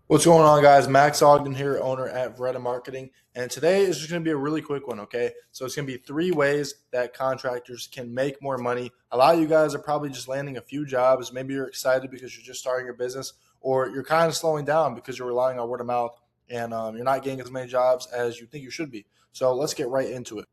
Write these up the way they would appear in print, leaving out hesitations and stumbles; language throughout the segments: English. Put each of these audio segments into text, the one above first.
What's going on, guys? Max Ogden here, owner at Remodeling Marketing, and today is just going to be a really quick one, okay? So it's going to be 3 ways that contractors can make more money. A lot of you guys are probably just landing a few jobs. Maybe you're excited because you're just starting your business, or you're kind of slowing down because you're relying on word of mouth, and you're not getting as many jobs as you think you should be. So let's get right into it.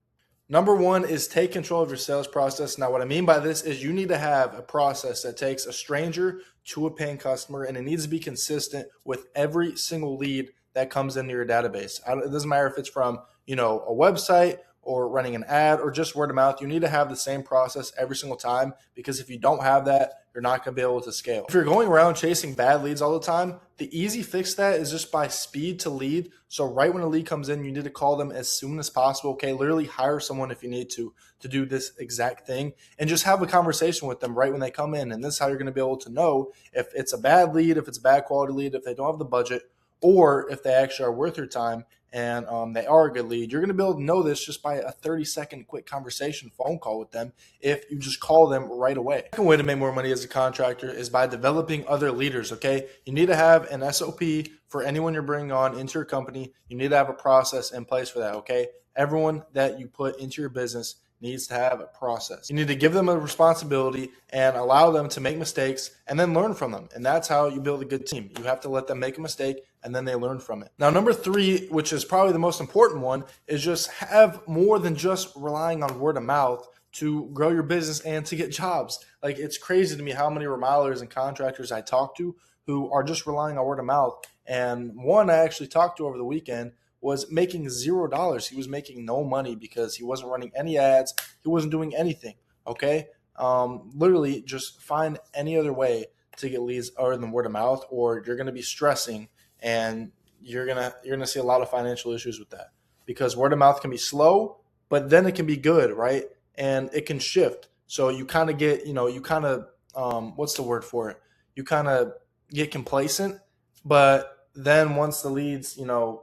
Number one is take control of your sales process. Now, what I mean by this is you need to have a process that takes a stranger to a paying customer, and it needs to be consistent with every single lead that comes into your database. It doesn't matter if it's from a website or running an ad or just word of mouth. You need to have the same process every single time, because if you don't have that, you're not going to be able to scale. If you're going around chasing bad leads all the time, the easy fix to that is just by speed to lead. So right when a lead comes in, you need to call them as soon as possible. Okay, literally hire someone if you need to do this exact thing, and just have a conversation with them right when they come in. And this is how you're going to be able to know if it's a bad lead, if it's a bad quality lead, if they don't have the budget, or if they actually are worth your time and they are a good lead. You're going to be able to know this just by a 30-second quick conversation phone call with them if you just call them right away. The second way to make more money as a contractor is by developing other leaders, okay? You need to have an SOP for anyone you're bringing on into your company. You need to have a process in place for that, okay? Everyone that you put into your business needs to have a process. You need to give them a responsibility and allow them to make mistakes and then learn from them. And that's how you build a good team. You have to let them make a mistake and then they learn from it. Now, number 3, which is probably the most important one, is just have more than just relying on word of mouth to grow your business and to get jobs. Like, it's crazy to me how many remodelers and contractors I talk to who are just relying on word of mouth. And one I actually talked to over the weekend was making $0. He was making no money because he wasn't running any ads. He wasn't doing anything. Okay. Literally just find any other way to get leads other than word of mouth, or you're going to be stressing and you're going to see a lot of financial issues with that, because word of mouth can be slow, but then it can be good. Right. And it can shift. So you kind of get, what's the word for it? You kind of get complacent, but then once the leads,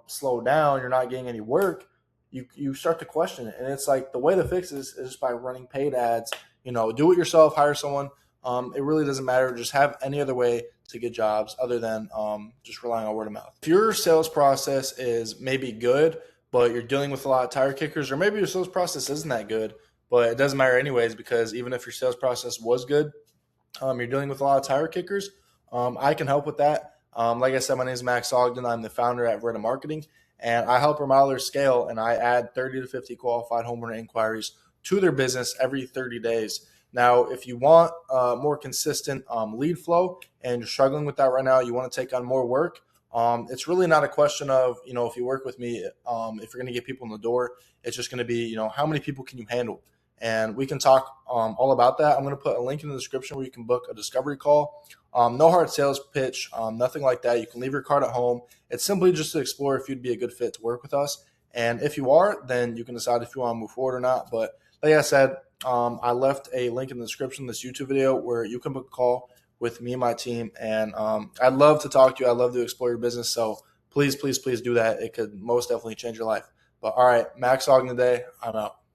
slow down, you're not getting any work, you start to question it. And it's like, the way to fix this is just by running paid ads. Do it yourself, hire someone. It really doesn't matter. Just have any other way to get jobs other than just relying on word of mouth. If your sales process is maybe good, but you're dealing with a lot of tire kickers, or maybe your sales process isn't that good, but it doesn't matter anyways, because even if your sales process was good, you're dealing with a lot of tire kickers, I can help with that. Like I said, my name is Max Ogden. I'm the founder at Remodeling Marketing, and I help remodelers scale, and I add 30 to 50 qualified homeowner inquiries to their business every 30 days. Now, if you want more consistent lead flow and you're struggling with that right now, you want to take on more work, it's really not a question of, if you work with me, if you're going to get people in the door. It's just going to be, how many people can you handle? And we can talk all about that. I'm going to put a link in the description where you can book a discovery call. No hard sales pitch, nothing like that. You can leave your card at home. It's simply just to explore if you'd be a good fit to work with us. And if you are, then you can decide if you want to move forward or not. But like I said, I left a link in the description of this YouTube video where you can book a call with me and my team. And I'd love to talk to you. I'd love to explore your business. So please, please, please do that. It could most definitely change your life. But all right, Max Ogden today. I'm out.